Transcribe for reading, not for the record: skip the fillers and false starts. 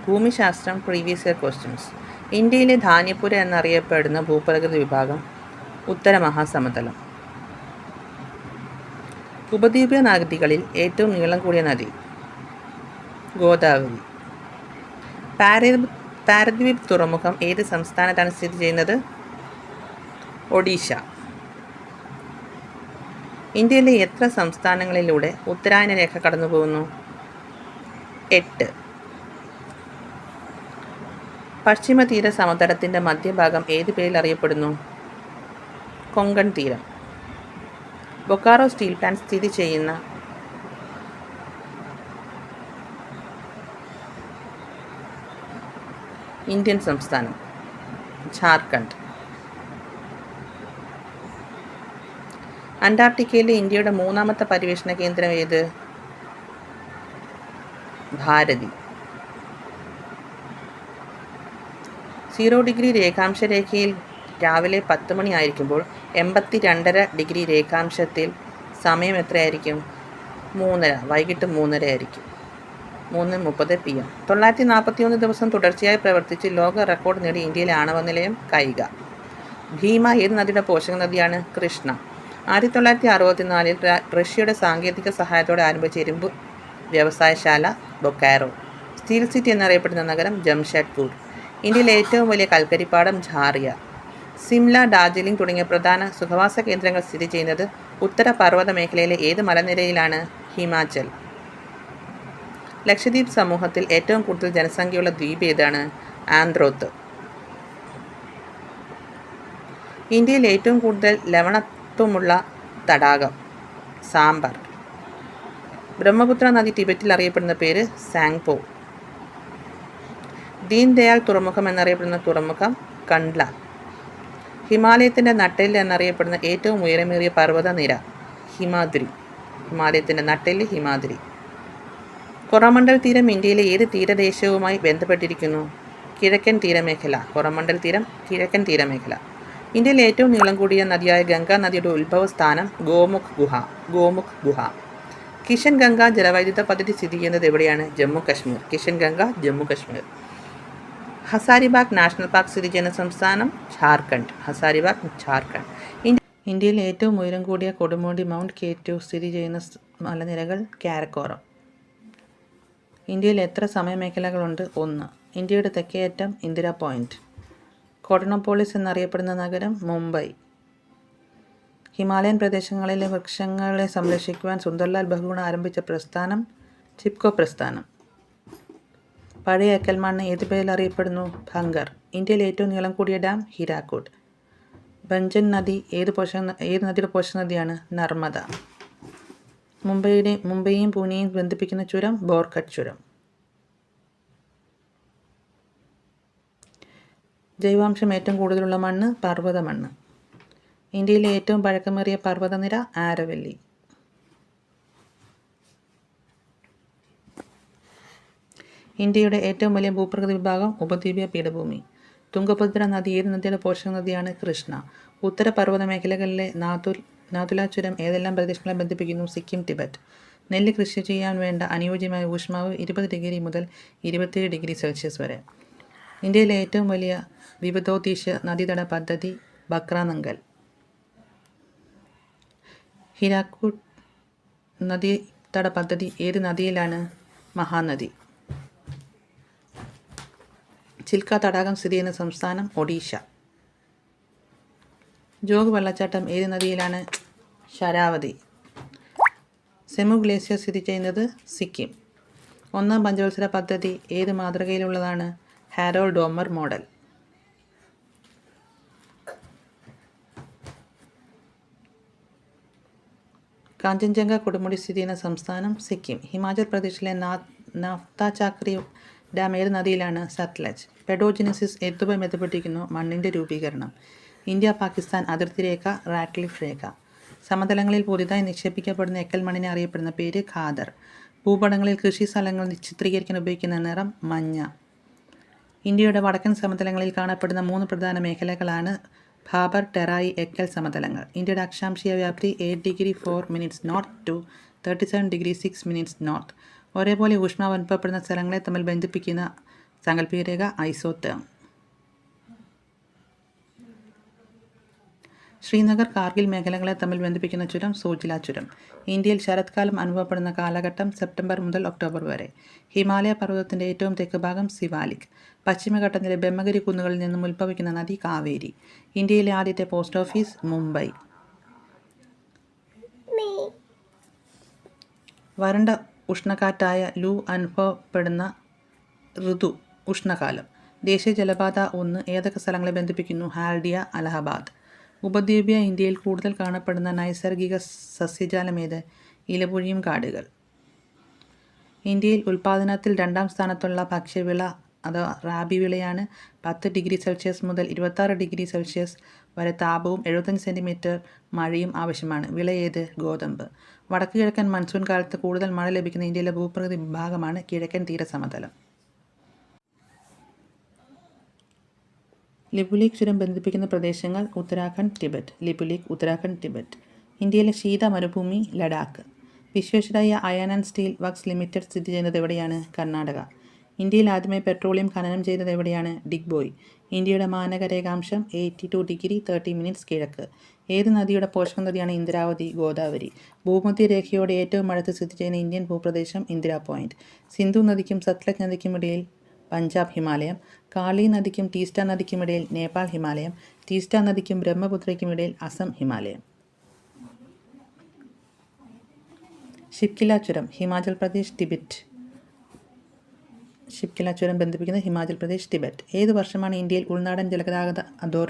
ഭൂമിശാസ്ത്രം previous year questions. ഇന്ത്യയിലെ ധാന്യപ്പുര എന്നറിയപ്പെടുന്ന ഭൂപ്രകൃതി വിഭാഗം ഉത്തര മഹാസമതലം. ഉപദ്വീപീയ നദികളിൽ ഏറ്റവും നീളം കൂടിയ നദി ഗോദാവരി. പാരദ്വീപ് തുറമുഖം ഏത് സംസ്ഥാനത്താണ് സ്ഥിതി ചെയ്യുന്നത്? ഒഡീഷ. ഇന്ത്യയിലെ എത്ര സംസ്ഥാനങ്ങളിലൂടെ ഉത്തരായന രേഖ കടന്നുപോകുന്നു? 8. പശ്ചിമ തീര സമതലത്തിൻ്റെ മധ്യഭാഗം ഏത് പേരിൽ അറിയപ്പെടുന്നു? കൊങ്കൺ തീരം. ബൊക്കാറോ സ്റ്റീൽ പ്ലാന്റ് സ്ഥിതി ചെയ്യുന്ന ഇന്ത്യൻ സംസ്ഥാനം ജാർഖണ്ഡ്. അന്റാർട്ടിക്കയിലെ ഇന്ത്യയുടെ മൂന്നാമത്തെ പര്യവേഷണ കേന്ദ്രം ഏത്? ഭാരതി. 0 രേഖാംശ രേഖയിൽ രാവിലെ 10 മണി ആയിരിക്കുമ്പോൾ 82.5 ഡിഗ്രി രേഖാംശത്തിൽ സമയം എത്രയായിരിക്കും? 3:30, വൈകിട്ട് 3:30 ആയിരിക്കും. 3:30 PM. 941 ദിവസം തുടർച്ചയായി പ്രവർത്തിച്ച് ലോക റെക്കോർഡ് നേടി ഇന്ത്യയിലെ ആണവ നിലയം കൈഗ. ഭീമ ഏത് നദിയുടെ പോഷക നദിയാണ്? കൃഷ്ണ. 1964 റഷ്യയുടെ സാങ്കേതിക സഹായത്തോടെ ആരംഭിച്ച ഇരുമ്പ് വ്യവസായശാല ബൊക്കാറോ. സ്റ്റീൽ സിറ്റി എന്നറിയപ്പെടുന്ന നഗരം ജംഷഡ്പൂർ. ഇന്ത്യയിലെ ഏറ്റവും വലിയ കൽക്കരിപ്പാടം ഝാറിയ. സിംല, ഡാർജിലിംഗ് തുടങ്ങിയ പ്രധാന സുഖവാസ കേന്ദ്രങ്ങൾ സ്ഥിതി ചെയ്യുന്നത് ഉത്തര പർവ്വത മേഖലയിലെ ഏത് മലനിരയിലാണ്? ഹിമാചൽ. ലക്ഷദ്വീപ് സമൂഹത്തിൽ ഏറ്റവും കൂടുതൽ ജനസംഖ്യയുള്ള ദ്വീപ് ഏതാണ്? ആന്ത്രോത്ത്. ഇന്ത്യയിൽ ഏറ്റവും കൂടുതൽ ലവണത്വമുള്ള തടാകം സാംബർ. ബ്രഹ്മപുത്ര നദി ടിബറ്റിൽ അറിയപ്പെടുന്ന പേര് സാങ്പോ. ദീൻ ദയാൽ തുറമുഖം എന്നറിയപ്പെടുന്ന തുറമുഖം കണ്ട്ല. ഹിമാലയത്തിൻ്റെ നട്ടെല്ല് എന്നറിയപ്പെടുന്ന ഏറ്റവും ഉയരമേറിയ പർവ്വതനിര ഹിമാദ്രി. ഹിമാലയത്തിൻ്റെ നട്ടെല്ല് ഹിമാദ്രി. കൊറോമണ്ഡൽ തീരം ഇന്ത്യയിലെ ഏത് തീരദേശവുമായി ബന്ധപ്പെട്ടിരിക്കുന്നു? കിഴക്കൻ തീരമേഖല. കൊറോമണ്ഡൽ തീരം കിഴക്കൻ തീരമേഖല. ഇന്ത്യയിലെ ഏറ്റവും നീളം കൂടിയ നദിയായ ഗംഗാ നദിയുടെ ഉത്ഭവസ്ഥാനം ഗോമുഖ് ഗുഹ. കിഷൻ ഗംഗ ജലവൈദ്യുത പദ്ധതി സ്ഥിതി ചെയ്യുന്നത് എവിടെയാണ്? ജമ്മു കശ്മീർ. കിഷൻ ഗംഗ ജമ്മു കശ്മീർ. ഹസാരിബാഗ് നാഷണൽ പാർക്ക് സ്ഥിതി ചെയ്യുന്ന സംസ്ഥാനം ഝാർഖണ്ഡ്. ഹസാരിബാഗ് ഝാർഖണ്ഡ്. ഇന്ത്യയിലെ ഏറ്റവും ഉയരം കൂടിയ കൊടുമുടി മൗണ്ട് K2 സ്ഥിതി ചെയ്യുന്ന മലനിരകൾ കാരക്കോറം. ഇന്ത്യയിൽ എത്ര സമയമേഖലകളുണ്ട്? 1. ഇന്ത്യയുടെ തെക്കേയറ്റം ഇന്ദിരാ പോയിന്റ്. കോട്ടണോപോളിസ് എന്നറിയപ്പെടുന്ന നഗരം മുംബൈ. ഹിമാലയൻ പ്രദേശങ്ങളിലെ വൃക്ഷങ്ങളെ സംരക്ഷിക്കുവാൻ സുന്ദർലാൽ ബഹുഗുണ ആരംഭിച്ച പ്രസ്ഥാനം ചിപ്കോ പ്രസ്ഥാനം. പഴയ എക്കൽമണ്ണ് ഏത് പേരിൽ അറിയപ്പെടുന്നു? ഭംഗർ. ഇന്ത്യയിലെ ഏറ്റവും നീളം കൂടിയ ഡാം ഹിരാക്കുഡ്. ബഞ്ചൻ നദി ഏത് നദിയുടെ പോഷക നദിയാണ്? നർമ്മദ. മുംബൈയും പൂനെയും ബന്ധിപ്പിക്കുന്ന ചുരം ബോർഘട്ട് ചുരം. ജൈവാംശം ഏറ്റവും കൂടുതലുള്ള മണ്ണ് പർവ്വത മണ്ണ്. ഇന്ത്യയിലെ ഏറ്റവും പഴക്കമേറിയ പർവ്വതനിര ആരവല്ലി. ഇന്ത്യയുടെ ഏറ്റവും വലിയ ഭൂപ്രകൃതി വിഭാഗം ഉപദ്വീപീയ പീഠഭൂമി. തുംഗഭദ്ര നദി ഏത് നദിയുടെ പോഷക നദിയാണ്? കൃഷ്ണ. ഉത്തര പർവ്വത മേഖലകളിലെ നാഥുല ചുരം ഏതെല്ലാം പ്രദേശങ്ങളെ ബന്ധിപ്പിക്കുന്നു? സിക്കിം, ടിബറ്റ്. നെല്ല് കൃഷി ചെയ്യാൻ വേണ്ട അനുയോജ്യമായ ഊഷ്മാവ് 20 ഡിഗ്രി മുതൽ 27 ഡിഗ്രി സെൽഷ്യസ് വരെ. ഇന്ത്യയിലെ ഏറ്റവും വലിയ വിവിധോദ്ദേശ നദീതട പദ്ധതി ബക്രാനങ്കൽ. ഹിരാക്കുഡ് നദീതട പദ്ധതി ഏത് നദിയിലാണ്? മഹാനദി. ചിൽക്ക തടാകം സ്ഥിതി ചെയ്യുന്ന സംസ്ഥാനം ഒഡീഷ. ജോഗ് വെള്ളച്ചാട്ടം ഏത് നദിയിലാണ്? ശരാവതി. സെമു ഗ്ലേസിയർ സ്ഥിതി ചെയ്യുന്നത് സിക്കിം. 1-ാം പഞ്ചവത്സര പദ്ധതി ഏത് മാതൃകയിലുള്ളതാണ്? Harold Domar model. കാഞ്ചൻജംഗ കൊടുമുടി സ്ഥിതി ചെയ്യുന്ന സംസ്ഥാനം സിക്കിം. ഹിമാചൽ പ്രദേശിലെ നാഫ്ത ചാക്രി ഡാം ഏത് നദിയിലാണ്? സത്ലജ്. പെഡോജിനസിസ് ഏതുമായി ബന്ധപ്പെട്ടിരിക്കുന്നു? മണ്ണിൻ്റെ രൂപീകരണം. ഇന്ത്യ പാകിസ്ഥാൻ അതിർത്തി രേഖ റാറ്റ്ക്ലിഫ് രേഖ. സമതലങ്ങളിൽ പുതിയതായി നിക്ഷേപിക്കപ്പെടുന്ന എക്കൽ മണ്ണിനെ അറിയപ്പെടുന്ന പേര് ഖാദർ. ഭൂപടങ്ങളിൽ കൃഷി സ്ഥലങ്ങൾ ചിത്രീകരിക്കാൻ ഉപയോഗിക്കുന്ന നിറം മഞ്ഞ. ഇന്ത്യയുടെ വടക്കൻ സമതലങ്ങളിൽ കാണപ്പെടുന്ന 3 പ്രധാന മേഖലകളാണ് ഭാബർ, ടെറായി, എക്കൽ സമതലങ്ങൾ. ഇന്ത്യയുടെ അക്ഷാംശീയ വ്യാപ്തി 8 degree 4 minutes north to 37 degree 6 minutes north. ഒരേപോലെ ഊഷ്മാവ് അനുഭവപ്പെടുന്ന സ്ഥലങ്ങളെ തമ്മിൽ ബന്ധിപ്പിക്കുന്ന സാങ്കല്പിക രേഖ ഐസോതേം. ശ്രീനഗർ കാർഗിൽ മേഖലകളെ തമ്മിൽ ബന്ധിപ്പിക്കുന്ന ചുരം സോജില ചുരം. ഇന്ത്യയിൽ ശരത്കാലം അനുഭവപ്പെടുന്ന കാലഘട്ടം സെപ്റ്റംബർ മുതൽ ഒക്ടോബർ വരെ. ഹിമാലയ പർവ്വതത്തിൻ്റെ ഏറ്റവും തെക്ക് ഭാഗം സിവാലിക്. പശ്ചിമഘട്ടത്തിലെ ബ്രഹ്മഗിരി കുന്നുകളിൽ നിന്നും ഉത്ഭവിക്കുന്ന നദി കാവേരി. ഇന്ത്യയിലെ ആദ്യത്തെ പോസ്റ്റ് ഓഫീസ് മുംബൈ. വരണ്ട ഉഷ്ണക്കാറ്റായ ലൂ അനുഭവപ്പെടുന്ന ഋതു ഉഷ്ണകാലം. ദേശീയ ജലപാത 1 ഏതൊക്കെ സ്ഥലങ്ങളെ ബന്ധിപ്പിക്കുന്നു? ഹാൽഡിയ, അലഹബാദ്. ഉപദ്വീപീയ ഇന്ത്യയിൽ കൂടുതൽ കാണപ്പെടുന്ന നൈസർഗിക സസ്യജാലമേത്? ഇലപൊഴിയും കാടുകൾ. ഇന്ത്യയിൽ ഉൽപ്പാദനത്തിൽ 2ാം സ്ഥാനത്തുള്ള ഭക്ഷ്യവിള അഥവാ റാബി വിളയാണ്. 10 ഡിഗ്രി സെൽഷ്യസ് മുതൽ 26 ഡിഗ്രി സെൽഷ്യസ് വരെ താപവും 75 സെൻറ്റിമീറ്റർ മഴയും ആവശ്യമാണ്. വിള ഏത്? ഗോതമ്പ്. വടക്ക് കിഴക്കൻ മൺസൂൺ കാലത്ത് കൂടുതൽ മഴ ലഭിക്കുന്ന ഇന്ത്യയിലെ ഭൂപ്രകൃതി വിഭാഗമാണ് കിഴക്കൻ തീരസമതലം. ലിപുലേഖ് ചുരം ബന്ധിപ്പിക്കുന്ന പ്രദേശങ്ങൾ ഉത്തരാഖണ്ഡ്, ടിബറ്റ്. ലിപുലേഖ് ഉത്തരാഖണ്ഡ്, ടിബറ്റ്. ഇന്ത്യയിലെ ശീത മരുഭൂമി Ladakh. Visvesvaraya iron and steel works limited സ്ഥിതി ചെയ്യുന്നത് എവിടെയാണ്? കർണാടക. ഇന്ത്യയിൽ ആദ്യമായി പെട്രോളിയം ഖനനം ചെയ്തത് എവിടെയാണ്? ഡിഗ്ബോയ്. ഇന്ത്യയുടെ മാനക രേഖാംശം 82 ഡിഗ്രി 30 മിനിറ്റ്സ് കിഴക്ക്. ഏത് നദിയുടെ പോഷക നദിയാണ് ഇന്ദ്രാവതി? ഗോദാവരി. ഭൂമധ്യരേഖയോട് ഏറ്റവും അടുത്ത് സ്ഥിതി ചെയ്യുന്ന ഇന്ത്യൻ ഭൂപ്രദേശം? ഇന്ദിരാ പോയിന്റ്. സിന്ധു നദിക്കും സത്ലജ് നദിക്കും ഇടയിൽ പഞ്ചാബ് ഹിമാലയം. കാളി നദിക്കും ടീസ്റ്റ നദിക്കുമിടയിൽ നേപ്പാൾ ഹിമാലയം. ടീസ്റ്റ നദിക്കും ബ്രഹ്മപുത്രയ്ക്കുമിടയിൽ അസം ഹിമാലയം. ഷിപ്കില ചുരം ഹിമാചൽ പ്രദേശ്, ടിബറ്റ്. ഷിപ്കില ചുരം ബന്ധിപ്പിക്കുന്നത് ഹിമാചൽ പ്രദേശ്, ടിബറ്റ്. ഏത് വർഷമാണ് ഇന്ത്യയിൽ ഉൾനാടൻ ജലഗതാഗത അതോറിറ്റി